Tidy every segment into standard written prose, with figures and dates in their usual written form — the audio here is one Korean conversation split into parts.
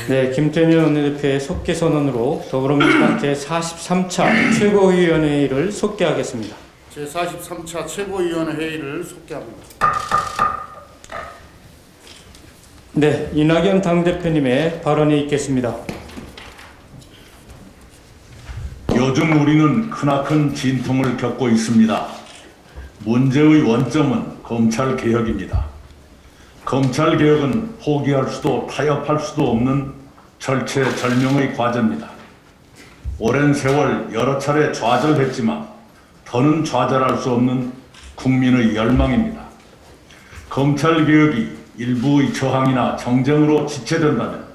네, 김태년 원내대표의 속기 선언으로 더불어민주당 제43차 최고위원회의를 속기하겠습니다. 제43차 최고위원회 회의를 속기합니다. 네, 이낙연 당대표님의 발언이 있겠습니다. 요즘 우리는 크나큰 진통을 겪고 있습니다. 문제의 원점은 검찰개혁입니다. 검찰개혁은 포기할 수도 타협할 수도 없는 절체절명의 과제입니다. 오랜 세월 여러 차례 좌절했지만 더는 좌절할 수 없는 국민의 열망입니다. 검찰개혁이 일부의 저항이나 정쟁으로 지체된다면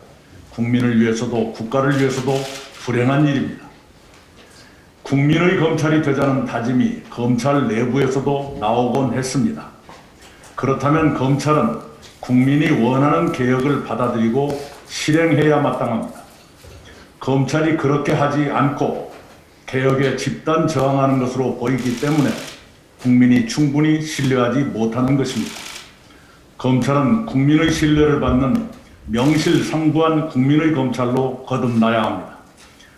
국민을 위해서도 국가를 위해서도 불행한 일입니다. 국민의 검찰이 되자는 다짐이 검찰 내부에서도 나오곤 했습니다. 그렇다면 검찰은 국민이 원하는 개혁을 받아들이고 실행해야 마땅합니다. 검찰이 그렇게 하지 않고 개혁에 집단 저항하는 것으로 보이기 때문에 국민이 충분히 신뢰하지 못하는 것입니다. 검찰은 국민의 신뢰를 받는 명실상부한 국민의 검찰로 거듭나야 합니다.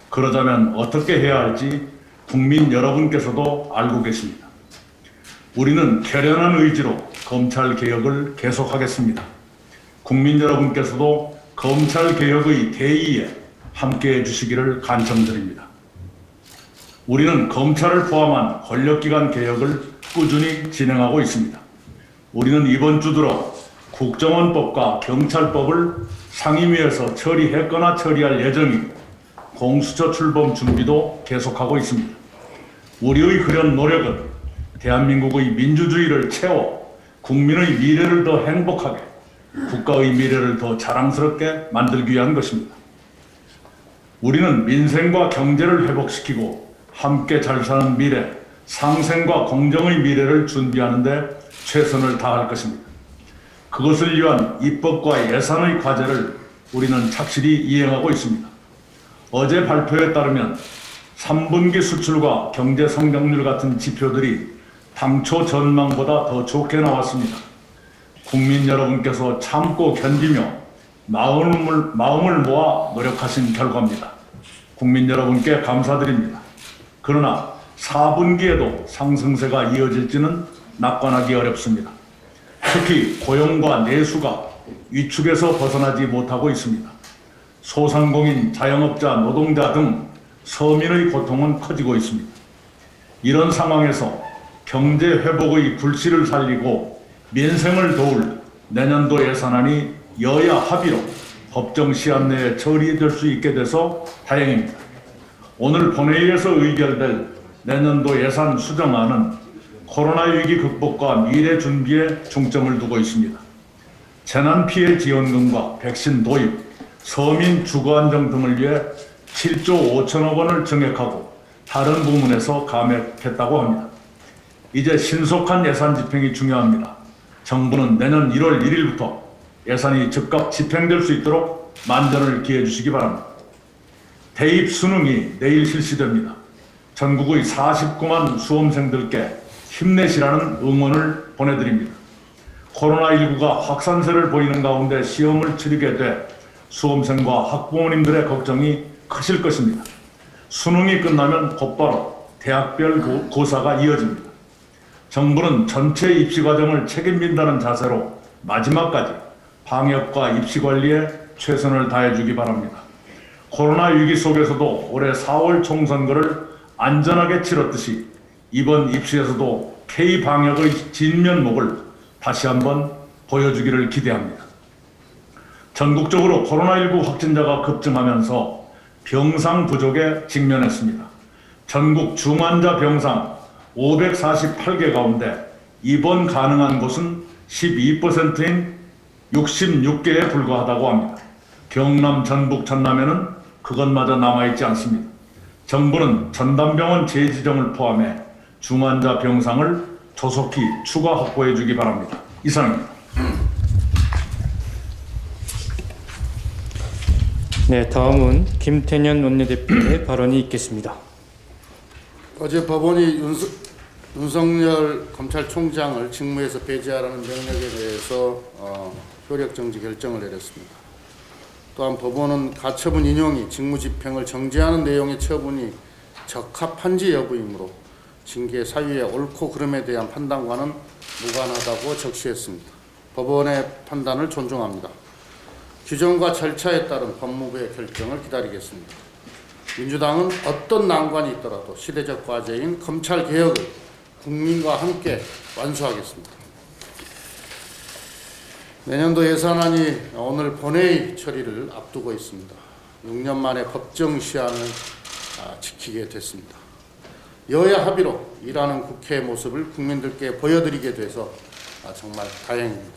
그러자면 어떻게 해야 할지 국민 여러분께서도 알고 계십니다. 우리는 결연한 의지로 검찰 개혁을 계속하겠습니다. 국민 여러분께서도 검찰 개혁의 대의에 함께해 주시기를 간청드립니다. 우리는 검찰을 포함한 권력기관 개혁을 꾸준히 진행하고 있습니다. 우리는 이번 주 들어 국정원법과 경찰법을 상임위에서 처리했거나 처리할 예정이고 공수처 출범 준비도 계속하고 있습니다. 우리의 그런 노력은 대한민국의 민주주의를 채워 국민의 미래를 더 행복하게, 국가의 미래를 더 자랑스럽게 만들기 위한 것입니다. 우리는 민생과 경제를 회복시키고 함께 잘 사는 미래, 상생과 공정의 미래를 준비하는 데 최선을 다할 것입니다. 그것을 위한 입법과 예산의 과제를 우리는 착실히 이행하고 있습니다. 어제 발표에 따르면 3분기 수출과 경제 성장률 같은 지표들이 당초 전망보다 더 좋게 나왔습니다. 국민 여러분께서 참고 견디며 마음을 모아 노력하신 결과입니다. 국민 여러분께 감사드립니다. 그러나 4분기에도 상승세가 이어질지는 낙관하기 어렵습니다. 특히 고용과 내수가 위축에서 벗어나지 못하고 있습니다. 소상공인, 자영업자, 노동자 등 서민의 고통은 커지고 있습니다. 이런 상황에서 경제 회복의 불씨를 살리고 민생을 도울 내년도 예산안이 여야 합의로 법정 시한 내에 처리될 수 있게 돼서 다행입니다. 오늘 본회의에서 의결될 내년도 예산 수정안은 코로나 위기 극복과 미래 준비에 중점을 두고 있습니다. 재난 피해 지원금과 백신 도입, 서민 주거 안정 등을 위해 7조 5천억 원을 증액하고 다른 부문에서 감액했다고 합니다. 이제 신속한 예산 집행이 중요합니다. 정부는 내년 1월 1일부터 예산이 즉각 집행될 수 있도록 만전을 기해 주시기 바랍니다. 대입 수능이 내일 실시됩니다. 전국의 49만 수험생들께 힘내시라는 응원을 보내드립니다. 코로나19가 확산세를 보이는 가운데 시험을 치르게 돼 수험생과 학부모님들의 걱정이 크실 것입니다. 수능이 끝나면 곧바로 대학별 고사가 이어집니다. 정부는 전체 입시 과정을 책임진다는 자세로 마지막까지 방역과 입시 관리에 최선을 다해주기 바랍니다. 코로나 위기 속에서도 올해 4월 총선거를 안전하게 치렀듯이 이번 입시에서도 K-방역의 진면목을 다시 한번 보여주기를 기대합니다. 전국적으로 코로나19 확진자가 급증하면서 병상 부족에 직면했습니다. 전국 중환자 병상 548개 가운데 입원 가능한 곳은 12%인 66개에 불과하다고 합니다. 경남, 전북, 전남에는 그것마저 남아있지 않습니다. 정부는 전담병원 재지정을 포함해 중환자 병상을 조속히 추가 확보해 주기 바랍니다. 이상입니다. 네, 다음은 김태년 원내대표의 발언이 있겠습니다. 어제 법원이 윤석열 검찰총장을 직무에서 배제하라는 명령에 대해서 효력정지 결정을 내렸습니다. 또한 법원은 가처분 인용이 직무집행을 정지하는 내용의 처분이 적합한지 여부이므로 징계 사유의 옳고 그름에 대한 판단과는 무관하다고 적시했습니다. 법원의 판단을 존중합니다. 규정과 절차에 따른 법무부의 결정을 기다리겠습니다. 민주당은 어떤 난관이 있더라도 시대적 과제인 검찰개혁을 국민과 함께 완수하겠습니다. 내년도 예산안이 오늘 본회의 처리를 앞두고 있습니다. 6년 만에 법정 시한을 지키게 됐습니다. 여야 합의로 일하는 국회의 모습을 국민들께 보여드리게 돼서 정말 다행입니다.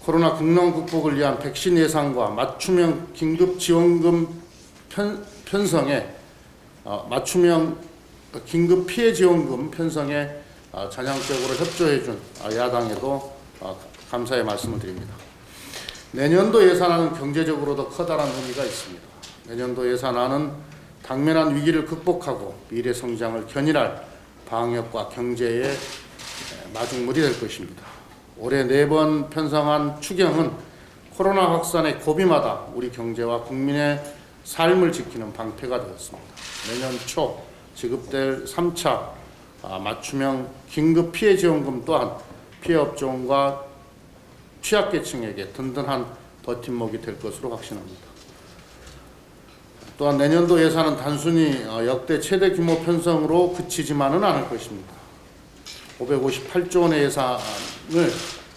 코로나 국론 극복을 위한 백신 예산과 맞춤형 긴급지원금 편성에 맞춤형 긴급 피해 지원금 편성에 전향적으로 협조해준 야당에도 감사의 말씀을 드립니다. 내년도 예산안은 경제적으로도 커다란 의미가 있습니다. 내년도 예산안은 당면한 위기를 극복하고 미래 성장을 견인할 방역과 경제의 마중물이 될 것입니다. 올해 4번 편성한 추경은 코로나 확산의 고비마다 우리 경제와 국민의 삶을 지키는 방패가 되었습니다. 내년 초 지급될 3차 맞춤형 긴급 피해 지원금 또한 피해 업종과 취약계층에게 든든한 버팀목이 될 것으로 확신합니다. 또한 내년도 예산은 단순히 역대 최대 규모 편성으로 그치지만은 않을 것입니다. 558조 원의 예산을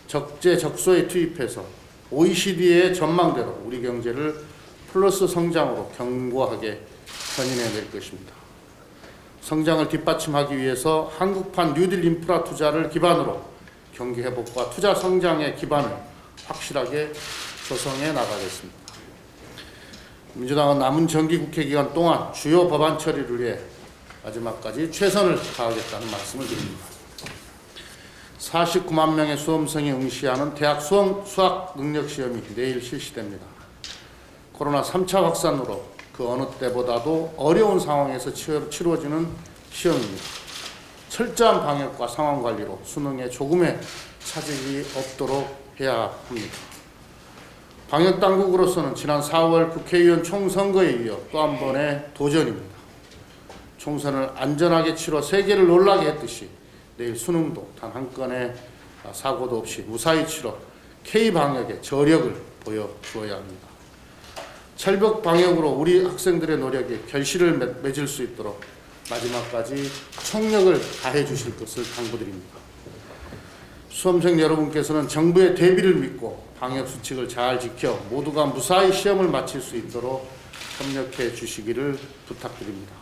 적재적소에 투입해서 OECD의 전망대로 우리 경제를 플러스 성장으로 견고하게 견인해낼 것입니다. 성장을 뒷받침하기 위해서 한국판 뉴딜 인프라 투자를 기반으로 경기 회복과 투자 성장의 기반을 확실하게 조성해 나가겠습니다. 민주당은 남은 정기국회 기간 동안 주요 법안 처리를 위해 마지막까지 최선을 다하겠다는 말씀을 드립니다. 49만 명의 수험생이 응시하는 대학 수학 능력 시험이 내일 실시됩니다. 코로나 3차 확산으로 그 어느 때보다도 어려운 상황에서 치러지는 시험입니다. 철저한 방역과 상황 관리로 수능에 조금의 차질이 없도록 해야 합니다. 방역 당국으로서는 지난 4월 국회의원 총선거에 이어 또 한 번의 도전입니다. 총선을 안전하게 치러 세계를 놀라게 했듯이 내일 수능도 단 한 건의 사고도 없이 무사히 치러 K방역의 저력을 보여주어야 합니다. 철벽 방역으로 우리 학생들의 노력에 결실을 맺을 수 있도록 마지막까지 총력을 다해 주실 것을 당부드립니다. 수험생 여러분께서는 정부의 대비를 믿고 방역 수칙을 잘 지켜 모두가 무사히 시험을 마칠 수 있도록 협력해 주시기를 부탁드립니다.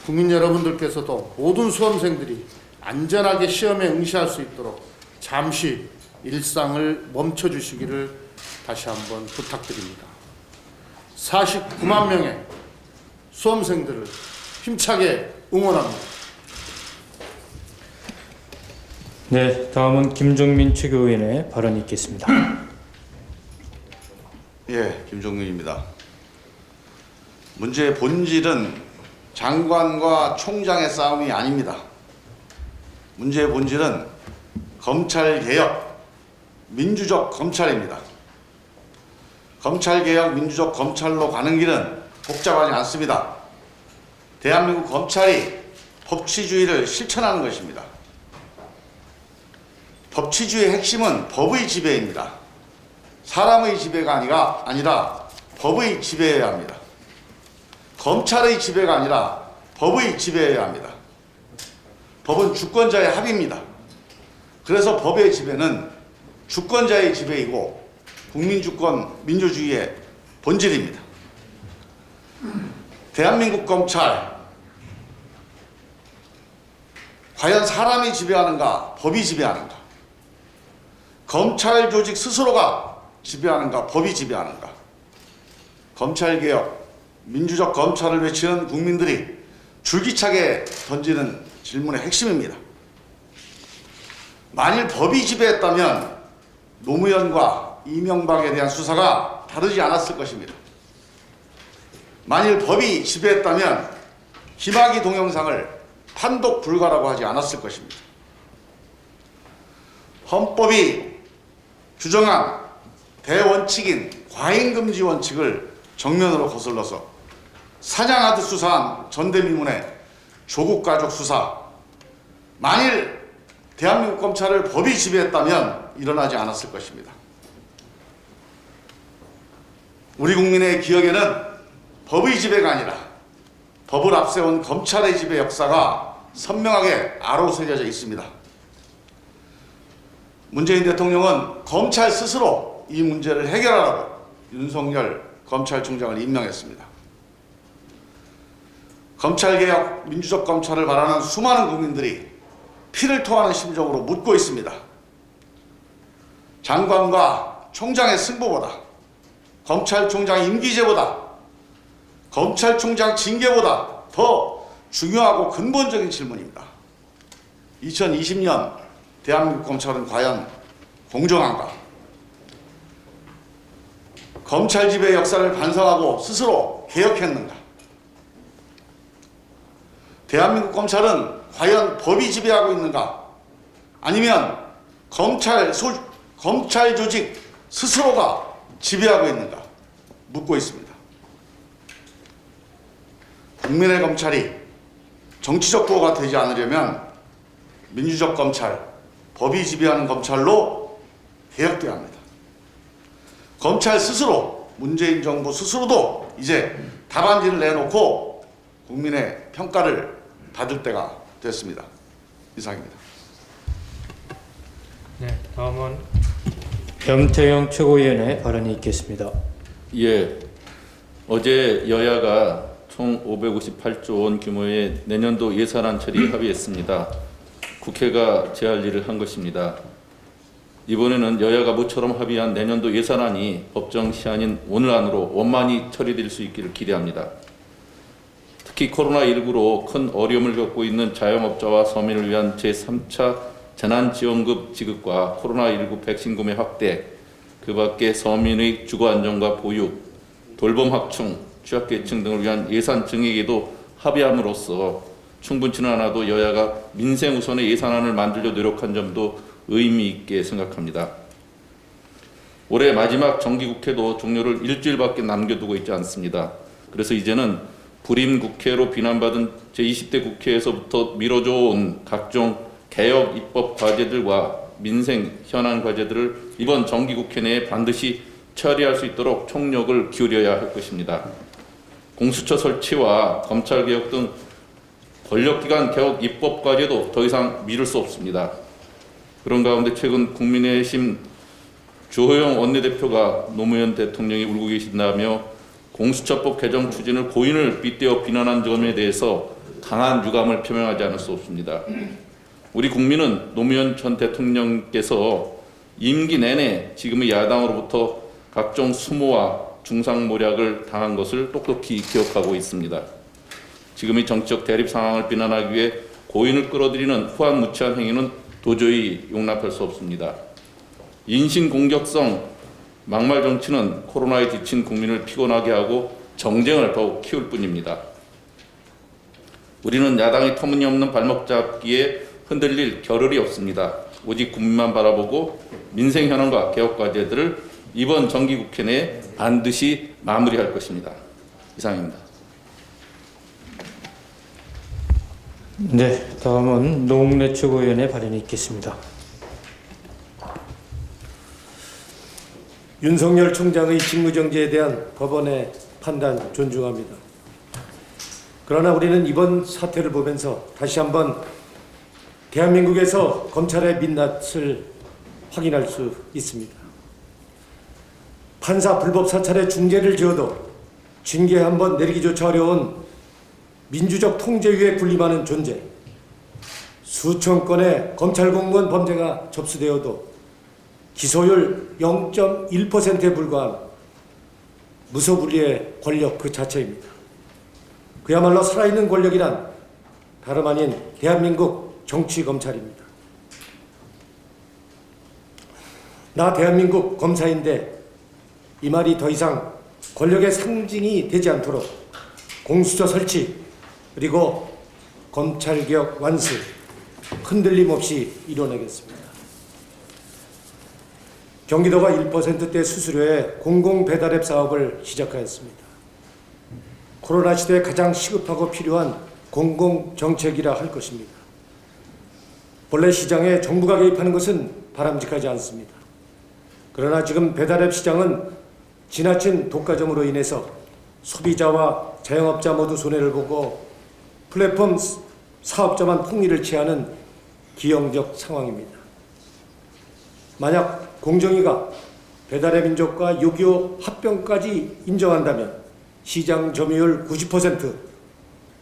국민 여러분들께서도 모든 수험생들이 안전하게 시험에 응시할 수 있도록 잠시 일상을 멈춰 주시기를 다시 한번 부탁드립니다. 49만 명의 수험생들을 힘차게 응원합니다. 네, 다음은 김종민 최고위원의 발언이 있겠습니다. 예, 김종민입니다. 문제의 본질은 장관과 총장의 싸움이 아닙니다. 문제의 본질은 검찰개혁, 민주적 검찰입니다. 검찰개혁, 민주적 검찰로 가는 길은 복잡하지 않습니다. 대한민국 검찰이 법치주의를 실천하는 것입니다. 법치주의의 핵심은 법의 지배입니다. 사람의 지배가 아니라 법의 지배여야 합니다. 검찰의 지배가 아니라 법의 지배여야 합니다. 법은 주권자의 합의입니다. 그래서 법의 지배는 주권자의 지배이고 국민주권 민주주의의 본질입니다. 대한민국 검찰, 과연 사람이 지배하는가, 법이 지배하는가? 검찰 조직 스스로가 지배하는가, 법이 지배하는가? 검찰개혁, 민주적 검찰을 외치는 국민들이 줄기차게 던지는 질문의 핵심입니다. 만일 법이 지배했다면 노무현과 이명박에 대한 수사가 다르지 않았을 것입니다. 만일 법이 지배했다면 김학의 동영상을 판독 불가라고 하지 않았을 것입니다. 헌법이 규정한 대원칙인 과잉금지 원칙을 정면으로 거슬러서 사냥하듯 수사한 전대미문의 조국가족 수사, 만일 대한민국 검찰을 법이 지배했다면 일어나지 않았을 것입니다. 우리 국민의 기억에는 법의 지배가 아니라 법을 앞세운 검찰의 지배 역사가 선명하게 아로새겨져 있습니다. 문재인 대통령은 검찰 스스로 이 문제를 해결하라고 윤석열 검찰총장을 임명했습니다. 검찰개혁, 민주적 검찰을 바라는 수많은 국민들이 피를 토하는 심정으로 묻고 있습니다. 장관과 총장의 승부보다, 검찰총장 임기제보다, 검찰총장 징계보다 더 중요하고 근본적인 질문입니다. 2020년 대한민국 검찰은 과연 공정한가? 검찰 지배 역사를 반성하고 스스로 개혁했는가? 대한민국 검찰은 과연 법이 지배하고 있는가? 아니면 검찰 조직 스스로가 지배하고 있는가? 묻고 있습니다. 국민의 검찰이 정치적 구호가 되지 않으려면 민주적 검찰, 법이 지배하는 검찰로 개혁돼야 합니다. 검찰 스스로, 문재인 정부 스스로도 이제 답안지를 내놓고 국민의 평가를 받을 때가 됐습니다. 이상입니다. 네, 다음은 염태영 최고위원의 발언이 있겠습니다. 예, 어제 여야가 총 558조 원 규모의 내년도 예산안 처리 합의했습니다. 국회가 제할 일을 한 것입니다. 이번에는 여야가 모처럼 합의한 내년도 예산안이 법정 시한인 오늘 안으로 원만히 처리될 수 있기를 기대합니다. 특히 코로나19로 큰 어려움을 겪고 있는 자영업자와 서민을 위한 제3차 재난지원금 지급과 코로나19 백신 구매 확대, 그 밖에 서민의 주거 안정과 보육, 돌봄 확충, 취약계층 등을 위한 예산 증액에도 합의함으로써 충분치는 않아도 여야가 민생 우선의 예산안을 만들려 노력한 점도 의미 있게 생각합니다. 올해 마지막 정기국회도 종료를 일주일밖에 남겨두고 있지 않습니다. 그래서 이제는 불임 국회로 비난받은 제20대 국회에서부터 미뤄져 온 각종 개혁 입법 과제들과 민생 현안 과제들을 이번 정기국회 내에 반드시 처리할 수 있도록 총력을 기울여야 할 것입니다. 공수처 설치와 검찰개혁 등 권력기관 개혁 입법 과제도 더 이상 미룰 수 없습니다. 그런 가운데 최근 국민의힘 주호영 원내대표가 노무현 대통령이 울고 계신다며 공수처법 개정 추진을 고인을 빗대어 비난한 점에 대해서 강한 유감을 표명하지 않을 수 없습니다. 우리 국민은 노무현 전 대통령께서 임기 내내 지금의 야당으로부터 각종 수모와 중상모략을 당한 것을 똑똑히 기억하고 있습니다. 지금의 정치적 대립 상황을 비난하기 위해 고인을 끌어들이는 후한무치한 행위는 도저히 용납할 수 없습니다. 인신공격성 막말 정치는 코로나에 지친 국민을 피곤하게 하고 정쟁을 더욱 키울 뿐입니다. 우리는 야당의 터무니없는 발목 잡기에 흔들릴 겨를이 없습니다. 오직 국민만 바라보고 민생 현안과 개혁 과제들을 이번 정기국회 내에 반드시 마무리할 것입니다. 이상입니다. 네, 다음은 노웅래 최고위원의 발언이 있겠습니다. 윤석열 총장의 직무정지에 대한 법원의 판단 존중합니다. 그러나 우리는 이번 사태를 보면서 다시 한번 대한민국에서 검찰의 민낯을 확인할 수 있습니다. 판사 불법 사찰에 중죄를 지어도 징계 한번 내리기조차 어려운 민주적 통제 위에 군림하는 존재, 수천 건의 검찰 공무원 범죄가 접수되어도 기소율 0.1%에 불과한 무소불위의 권력 그 자체입니다. 그야말로 살아있는 권력이란 다름 아닌 대한민국 정치검찰입니다. 나 대한민국 검사인데 이 말이 더 이상 권력의 상징이 되지 않도록 공수처 설치 그리고 검찰개혁 완수 흔들림 없이 이뤄내겠습니다. 경기도가 1%대 수수료의 공공 배달앱 사업을 시작하였습니다. 코로나 시대에 가장 시급하고 필요한 공공 정책이라 할 것입니다. 본래 시장에 정부가 개입하는 것은 바람직하지 않습니다. 그러나 지금 배달앱 시장은 지나친 독과점으로 인해서 소비자와 자영업자 모두 손해를 보고 플랫폼 사업자만 폭리를 취하는 기형적 상황입니다. 만약 공정위가 배달의 민족과 6.25 합병까지 인정한다면 시장 점유율 90%,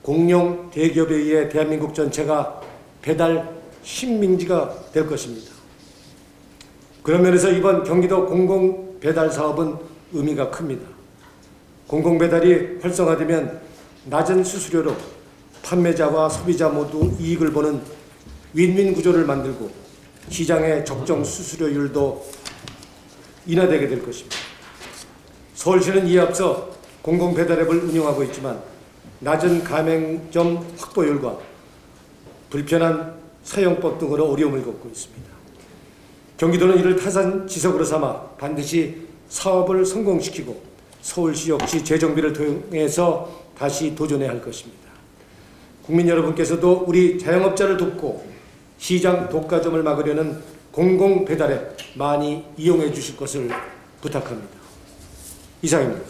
공룡 대기업에 의해 대한민국 전체가 배달 식민지가 될 것입니다. 그런 면에서 이번 경기도 공공 배달 사업은 의미가 큽니다. 공공 배달이 활성화되면 낮은 수수료로 판매자와 소비자 모두 이익을 보는 윈윈 구조를 만들고 시장의 적정 수수료율도 인하되게 될 것입니다. 서울시는 이에 앞서 공공 배달앱을 운영하고 있지만 낮은 가맹점 확보율과 불편한 사용법 등으로 어려움을 겪고 있습니다. 경기도는 이를 타산지석으로 삼아 반드시 사업을 성공시키고 서울시 역시 재정비를 통해서 다시 도전해야 할 것입니다. 국민 여러분께서도 우리 자영업자를 돕고 시장 독과점을 막으려는 공공 배달앱 많이 이용해 주실 것을 부탁합니다. 이상입니다.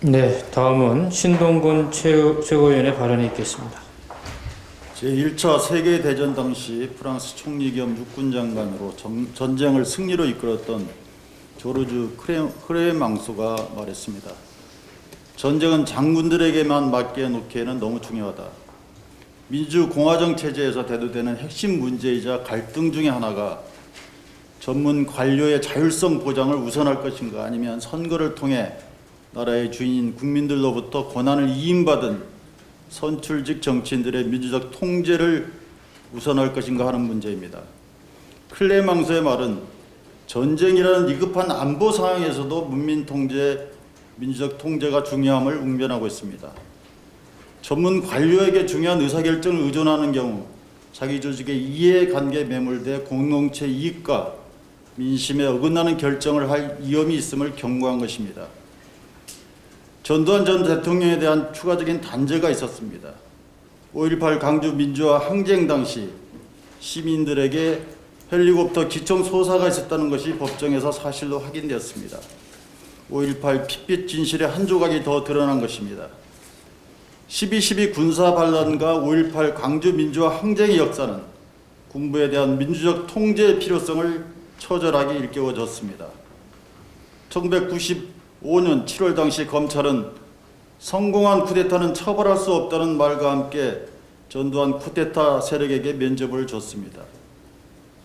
네, 다음은 신동근 최고위원의 발언이 있겠습니다. 제1차 세계대전 당시 프랑스 총리 겸 육군장관으로 전쟁을 승리로 이끌었던 조르주 크레망소가 말했습니다. 전쟁은 장군들에게만 맡겨놓기에는 너무 중요하다. 민주공화정 체제에서 대두되는 핵심 문제이자 갈등 중의 하나가 전문 관료의 자율성 보장을 우선할 것인가, 아니면 선거를 통해 나라의 주인인 국민들로부터 권한을 위임받은 선출직 정치인들의 민주적 통제를 우선할 것인가 하는 문제입니다. 클레망소의 말은 전쟁이라는 위급한 안보 상황에서도 문민 통제, 민주적 통제가 중요함을 웅변하고 있습니다. 전문 관료에게 중요한 의사결정을 의존하는 경우 자기 조직의 이해관계에 매몰돼 공동체 이익과 민심에 어긋나는 결정을 할 위험이 있음을 경고한 것입니다. 전두환 전 대통령에 대한 추가적인 단죄가 있었습니다. 5.18 강주 민주화 항쟁 당시 시민들에게 헬리콥터 기총 소사가 있었다는 것이 법정에서 사실로 확인되었습니다. 5.18 핏빛 진실의 한 조각이 더 드러난 것입니다. 12.12 군사 반란과 5.18 강주 민주화 항쟁의 역사는 군부에 대한 민주적 통제의 필요성을 처절하게 일깨워줬습니다. 1995년 7월 당시 검찰은 성공한 쿠데타는 처벌할 수 없다는 말과 함께 전두환 쿠데타 세력에게 면죄부를 줬습니다.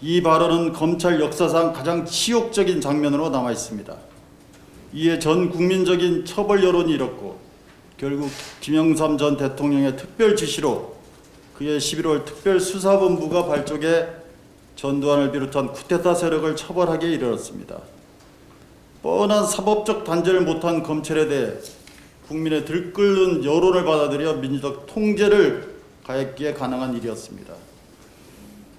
이 발언은 검찰 역사상 가장 치욕적인 장면으로 남아 있습니다. 이에 전 국민적인 처벌 여론이 일었고 결국 김영삼 전 대통령의 특별 지시로 그해 11월 특별수사본부가 발족해 전두환을 비롯한 쿠데타 세력을 처벌하기에 이르렀습니다. 뻔한 사법적 단죄를 못한 검찰에 대해 국민의 들끓는 여론을 받아들여 민주적 통제를 가했기에 가능한 일이었습니다.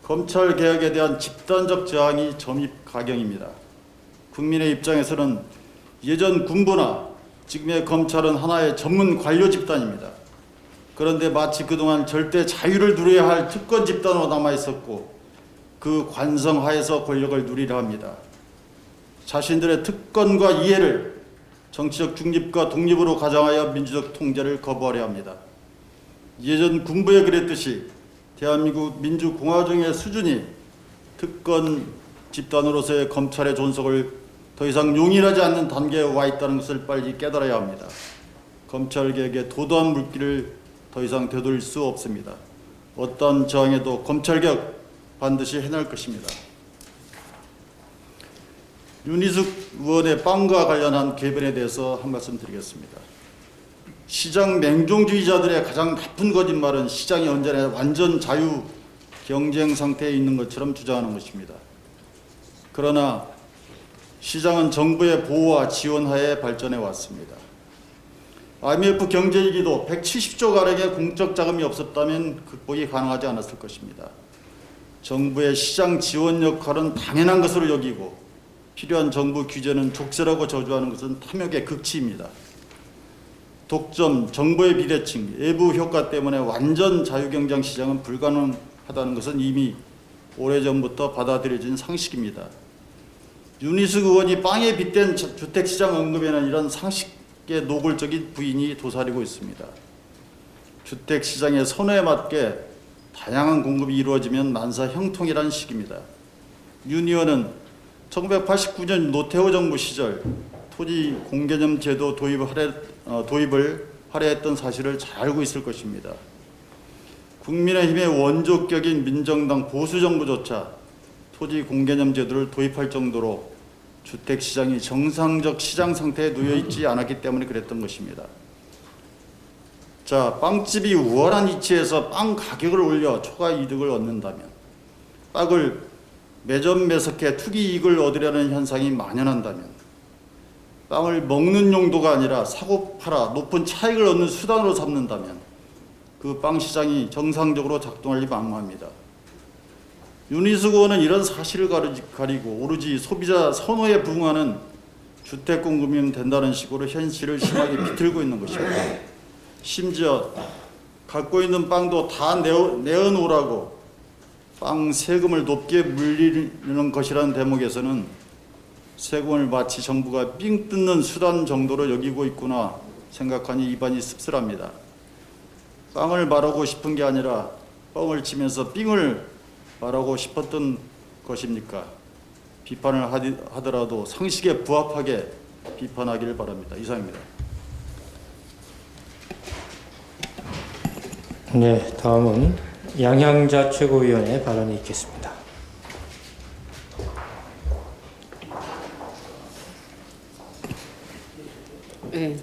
검찰 개혁에 대한 집단적 저항이 점입 가경입니다. 국민의 입장에서는 예전 군부나 지금의 검찰은 하나의 전문 관료 집단입니다. 그런데 마치 그동안 절대 자유를 누려야 할 특권 집단으로 남아있었고 그 관성 하에서 권력을 누리려 합니다. 자신들의 특권과 이해를 정치적 중립과 독립으로 가장하여 민주적 통제를 거부하려 합니다. 예전 군부에 그랬듯이 대한민국 민주공화정의 수준이 특권 집단으로서의 검찰의 존속을 더 이상 용인하지 않는 단계에 와 있다는 것을 빨리 깨달아야 합니다. 검찰개혁의 도도한 물길을 더 이상 되돌릴 수 없습니다. 어떤 저항에도 검찰개혁 반드시 해낼 것입니다. 윤희숙 의원의 빵과 관련한 궤변에 대해서 한 말씀 드리겠습니다. 시장 맹종주의자들의 가장 나쁜 거짓말은 시장이 언제나 완전 자유 경쟁 상태에 있는 것처럼 주장하는 것입니다. 그러나 시장은 정부의 보호와 지원 하에 발전해 왔습니다. IMF 경제위기도 170조 가량의 공적 자금이 없었다면 극복이 가능하지 않았을 것입니다. 정부의 시장 지원 역할은 당연한 것으로 여기고 필요한 정부 규제는 족쇄라고 저주하는 것은 탐욕의 극치입니다. 독점, 정보의 비대칭, 외부 효과 때문에 완전 자유경쟁 시장은 불가능하다는 것은 이미 오래전부터 받아들여진 상식입니다. 윤희숙 의원이 빵에 빗댄 주택시장 언급에는 이런 상식의 노골적인 부인이 도사리고 있습니다. 주택시장의 선호에 맞게 다양한 공급이 이루어지면 만사 형통이라는 식입니다. 윤 의원은 1989년 노태우 정부 시절 토지 공개념 제도 도입을 할애했던 사실을 잘 알고 있을 것입니다. 국민의힘의 원조격인 민정당 보수정부조차 토지 공개념 제도를 도입할 정도로 주택시장이 정상적 시장 상태에 놓여있지 않았기 때문에 그랬던 것입니다. 자, 빵집이 우월한 위치에서 빵 가격을 올려 초과 이득을 얻는다면, 빵을 매점 매석해 투기 이익을 얻으려는 현상이 만연한다면, 빵을 먹는 용도가 아니라 사고 팔아 높은 차익을 얻는 수단으로 삼는다면 그 빵 시장이 정상적으로 작동하기 만무합니다. 윤희숙 의원은 이런 사실을 가리고 오로지 소비자 선호에 부응하는 주택 공급이면 된다는 식으로 현실을 심하게 비틀고 있는 것입니다. 심지어 갖고 있는 빵도 다 내어놓으라고 빵 세금을 높게 물리는 것이라는 대목에서는 세금을 마치 정부가 삥 뜯는 수단 정도로 여기고 있구나 생각하니 입안이 씁쓸합니다. 빵을 말하고 싶은 게 아니라 뻥을 치면서 삥을 말하고 싶었던 것입니까? 비판을 하더라도 상식에 부합하게 비판하기를 바랍니다. 이상입니다. 네, 다음은 양향자 최고위원의 발언이 있겠습니다. 네,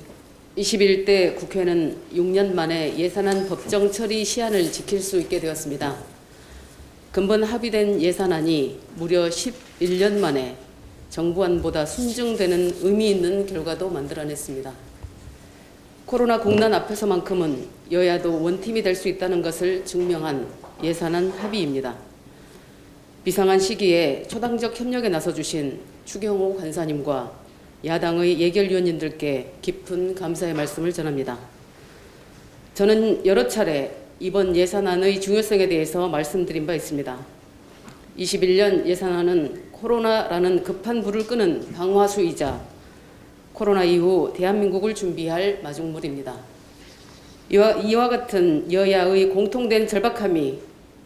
21대 국회는 6년 만에 예산안 법정 처리 시한을 지킬 수 있게 되었습니다. 근본 합의된 예산안이 무려 11년 만에 정부안보다 순증되는 의미 있는 결과도 만들어냈습니다. 코로나 국난 앞에서만큼은 여야도 원팀이 될 수 있다는 것을 증명한 예산안 합의입니다. 비상한 시기에 초당적 협력에 나서주신 추경호 간사님과 야당의 예결위원님들께 깊은 감사의 말씀을 전합니다. 저는 여러 차례 이번 예산안의 중요성에 대해서 말씀드린 바 있습니다. 21년 예산안은 코로나라는 급한 불을 끄는 방화수이자 코로나 이후 대한민국을 준비할 마중물입니다. 이와 같은 여야의 공통된 절박함이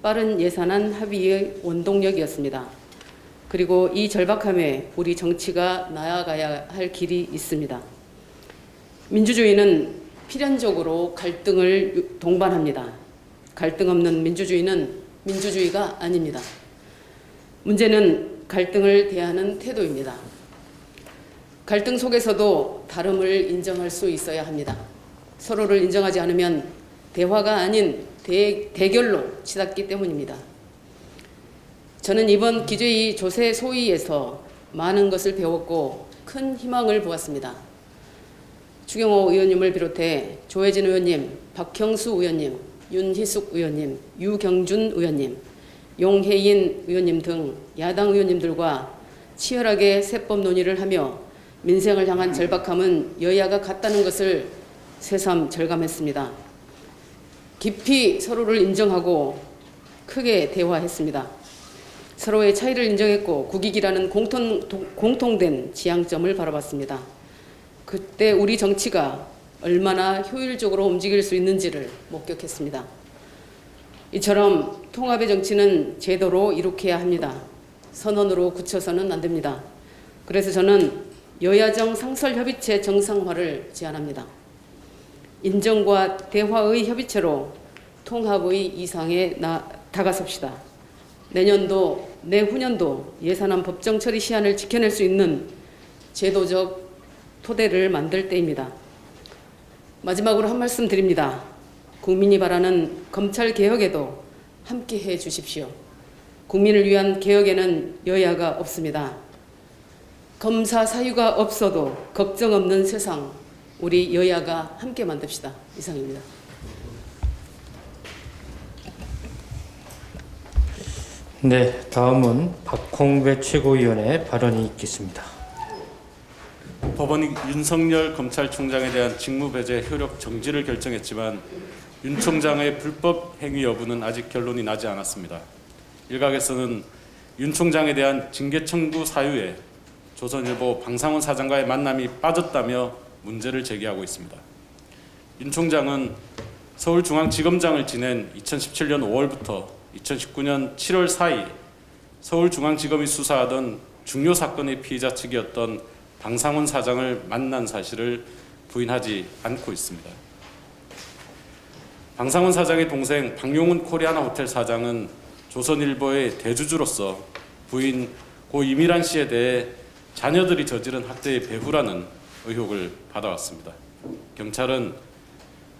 빠른 예산안 합의의 원동력이었습니다. 그리고 이 절박함에 우리 정치가 나아가야 할 길이 있습니다. 민주주의는 필연적으로 갈등을 동반합니다. 갈등 없는 민주주의는 민주주의가 아닙니다. 문제는 갈등을 대하는 태도입니다. 갈등 속에서도 다름을 인정할 수 있어야 합니다. 서로를 인정하지 않으면 대화가 아닌 대결로 치닫기 때문입니다. 저는 이번 기재위 조세 소위에서 많은 것을 배웠고 큰 희망을 보았습니다. 추경호 의원님을 비롯해 조혜진 의원님, 박형수 의원님, 윤희숙 의원님, 유경준 의원님, 용혜인 의원님 등 야당 의원님들과 치열하게 세법 논의를 하며 민생을 향한 절박함은 여야가 같다는 것을 새삼 절감했습니다. 깊이 서로를 인정하고 크게 대화했습니다. 서로의 차이를 인정했고 국익이라는 공통된 지향점을 바라봤습니다. 그때 우리 정치가 얼마나 효율적으로 움직일 수 있는지를 목격했습니다. 이처럼 통합의 정치는 제도로 이룩해야 합니다. 선언으로 굳혀서는 안 됩니다. 그래서 저는 여야정 상설협의체 정상화를 제안합니다. 인정과 대화의 협의체로 통합의 이상에 다가섭시다. 내년도, 내후년도 예산안 법정 처리 시한을 지켜낼 수 있는 제도적 토대를 만들 때입니다. 마지막으로 한 말씀 드립니다. 국민이 바라는 검찰 개혁에도 함께해 주십시오. 국민을 위한 개혁에는 여야가 없습니다. 검사 사유가 없어도 걱정 없는 세상, 우리 여야가 함께 만듭시다. 이상입니다. 네, 다음은 박홍배 최고위원의 발언이 있겠습니다. 법원이 윤석열 검찰총장에 대한 직무배제 효력 정지를 결정했지만 윤 총장의 불법 행위 여부는 아직 결론이 나지 않았습니다. 일각에서는 윤 총장에 대한 징계 청구 사유에 조선일보 방상훈 사장과의 만남이 빠졌다며 문제를 제기하고 있습니다. 윤 총장은 서울중앙지검장을 지낸 2017년 5월부터 2019년 7월 사이 서울중앙지검이 수사하던 중요 사건의 피의자 측이었던 방상훈 사장을 만난 사실을 부인하지 않고 있습니다. 방상훈 사장의 동생 박용훈 코리아나 호텔 사장은 조선일보의 대주주로서 부인 고 이미란 씨에 대해 자녀들이 저지른 학대의 배후라는 의혹을 받아왔습니다. 경찰은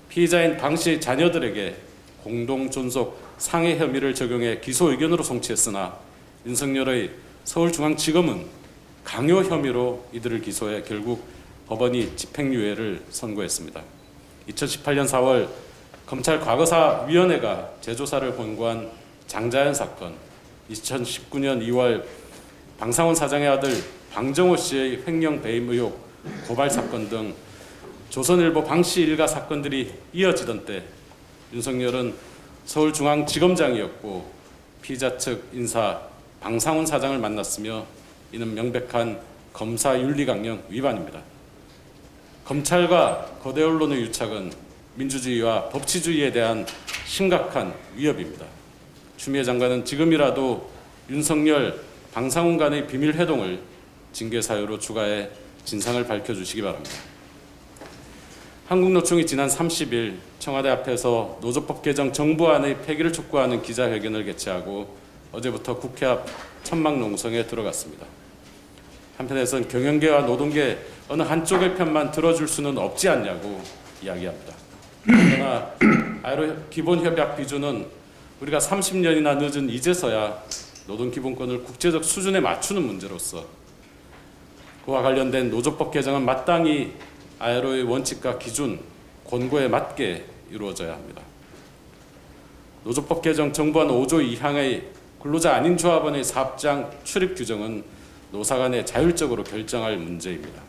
피의자인 방 씨의 자녀들에게 공동 존속 상해 혐의를 적용해 기소 의견으로 송치했으나 윤석열의 서울중앙지검은 강요 혐의로 이들을 기소해 결국 법원이 집행유예를 선고했습니다. 2018년 4월 검찰 과거사위원회가 재조사를 권고한 장자연 사건, 2019년 2월 방상훈 사장의 아들 방정호 씨의 횡령 배임 의혹 고발 사건 등 조선일보 방씨 일가 사건들이 이어지던 때 윤석열은 서울중앙지검장이었고 피의자 측 인사 방상훈 사장을 만났으며 이는 명백한 검사윤리강령 위반입니다. 검찰과 거대 언론의 유착은 민주주의와 법치주의에 대한 심각한 위협입니다. 추미애 장관은 지금이라도 윤석열, 방상훈 간의 비밀 회동을 징계 사유로 추가해 진상을 밝혀주시기 바랍니다. 한국노총이 지난 30일 청와대 앞에서 노조법 개정 정부안의 폐기를 촉구하는 기자회견을 개최하고 어제부터 국회 앞 천막농성에 들어갔습니다. 한편에서는 경영계와 노동계 어느 한쪽의 편만 들어줄 수는 없지 않냐고 이야기합니다. 그러나 아이로 기본협약 비준은 우리가 30년이나 늦은 이제서야 노동기본권을 국제적 수준에 맞추는 문제로서 그와 관련된 노조법 개정은 마땅히 ILO의 원칙과 기준, 권고에 맞게 이루어져야 합니다. 노조법 개정 정부안 5조 2항의 근로자 아닌 조합원의 사업장 출입 규정은 노사 간에 자율적으로 결정할 문제입니다.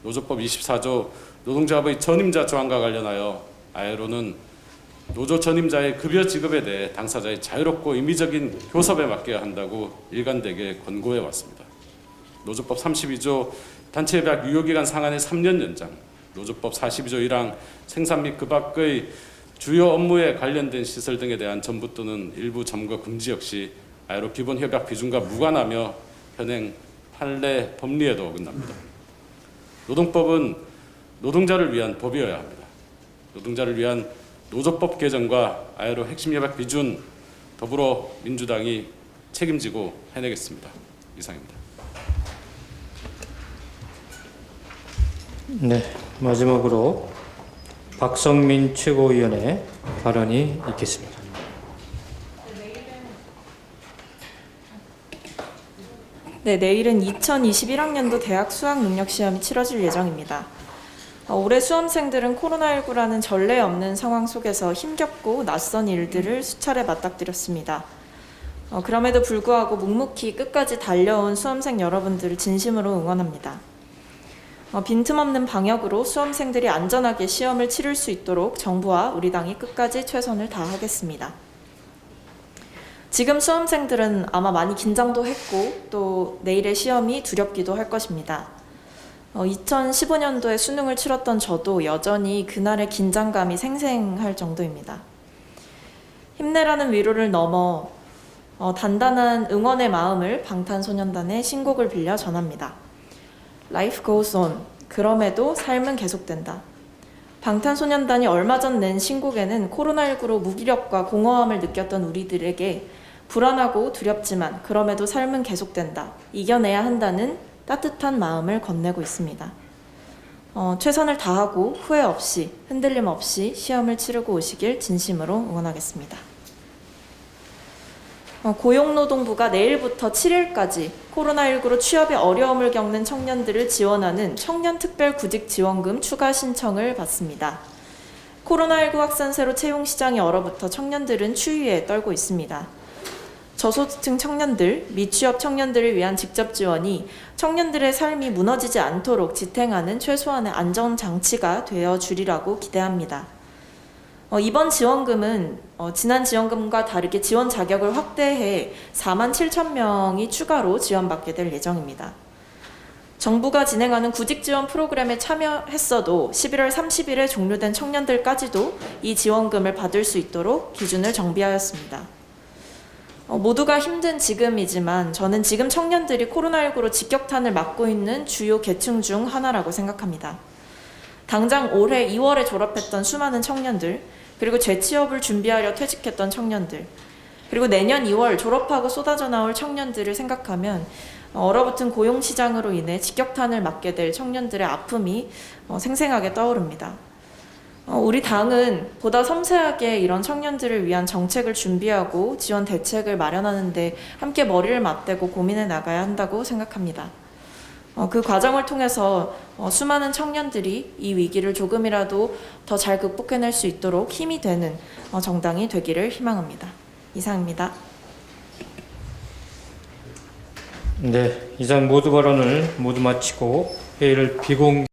노조법 24조 노동조합의 전임자 조항과 관련하여 ILO는 노조 전임자의 급여 지급에 대해 당사자의 자유롭고 임의적인 교섭에 맡겨야 한다고 일관되게 권고해 왔습니다. 노조법 32조 단체협약 유효기간 상한의 3년 연장, 노조법 42조 1항 생산 및 그 밖의 주요 업무에 관련된 시설 등에 대한 전부 또는 일부 점거 금지 역시 ILO 기본협약 비준과 무관하며 현행 판례 법리에도 어긋납니다. 노동법은 노동자를 위한 법이어야 합니다. 노동자를 위한 노조법 개정과 ILO 핵심 협약 비준 더불어 민주당이 책임지고 해내겠습니다. 이상입니다. 네, 마지막으로 박성민 최고위원의 발언이 있겠습니다. 네, 내일은 2021학년도 대학 수학능력시험이 치러질 예정입니다. 올해 수험생들은 코로나19라는 전례 없는 상황 속에서 힘겹고 낯선 일들을 수차례 맞닥뜨렸습니다. 그럼에도 불구하고 묵묵히 끝까지 달려온 수험생 여러분들을 진심으로 응원합니다. 빈틈없는 방역으로 수험생들이 안전하게 시험을 치를 수 있도록 정부와 우리 당이 끝까지 최선을 다하겠습니다. 지금 수험생들은 아마 많이 긴장도 했고 또 내일의 시험이 두렵기도 할 것입니다. 2015년도에 수능을 치렀던 저도 여전히 그날의 긴장감이 생생할 정도입니다. 힘내라는 위로를 넘어 단단한 응원의 마음을 방탄소년단의 신곡을 빌려 전합니다. Life goes on. 그럼에도 삶은 계속된다. 방탄소년단이 얼마 전 낸 신곡에는 코로나19로 무기력과 공허함을 느꼈던 우리들에게 불안하고 두렵지만 그럼에도 삶은 계속된다. 이겨내야 한다는 따뜻한 마음을 건네고 있습니다. 최선을 다하고 후회 없이 흔들림 없이 시험을 치르고 오시길 진심으로 응원하겠습니다. 고용노동부가 내일부터 7일까지 코로나19로 취업에 어려움을 겪는 청년들을 지원하는 청년특별구직지원금 추가 신청을 받습니다. 코로나19 확산세로 채용시장이 얼어붙어 청년들은 추위에 떨고 있습니다. 저소득층 청년들, 미취업 청년들을 위한 직접 지원이 청년들의 삶이 무너지지 않도록 지탱하는 최소한의 안전장치가 되어 주리라고 기대합니다. 이번 지원금은 지난 지원금과 다르게 지원 자격을 확대해 4만 7천 명이 추가로 지원받게 될 예정입니다. 정부가 진행하는 구직 지원 프로그램에 참여했어도 11월 30일에 종료된 청년들까지도 이 지원금을 받을 수 있도록 기준을 정비하였습니다. 모두가 힘든 지금이지만 저는 지금 청년들이 코로나19로 직격탄을 맞고 있는 주요 계층 중 하나라고 생각합니다. 당장 올해 2월에 졸업했던 수많은 청년들, 그리고 재취업을 준비하려 퇴직했던 청년들, 그리고 내년 2월 졸업하고 쏟아져 나올 청년들을 생각하면 얼어붙은 고용시장으로 인해 직격탄을 맞게 될 청년들의 아픔이 생생하게 떠오릅니다. 우리 당은 보다 섬세하게 이런 청년들을 위한 정책을 준비하고 지원 대책을 마련하는 데 함께 머리를 맞대고 고민해 나가야 한다고 생각합니다. 그 과정을 통해서 수많은 청년들이 이 위기를 조금이라도 더 잘 극복해낼 수 있도록 힘이 되는 정당이 되기를 희망합니다. 이상입니다. 네, 이상 모두 발언을 모두 마치고 회의를 비공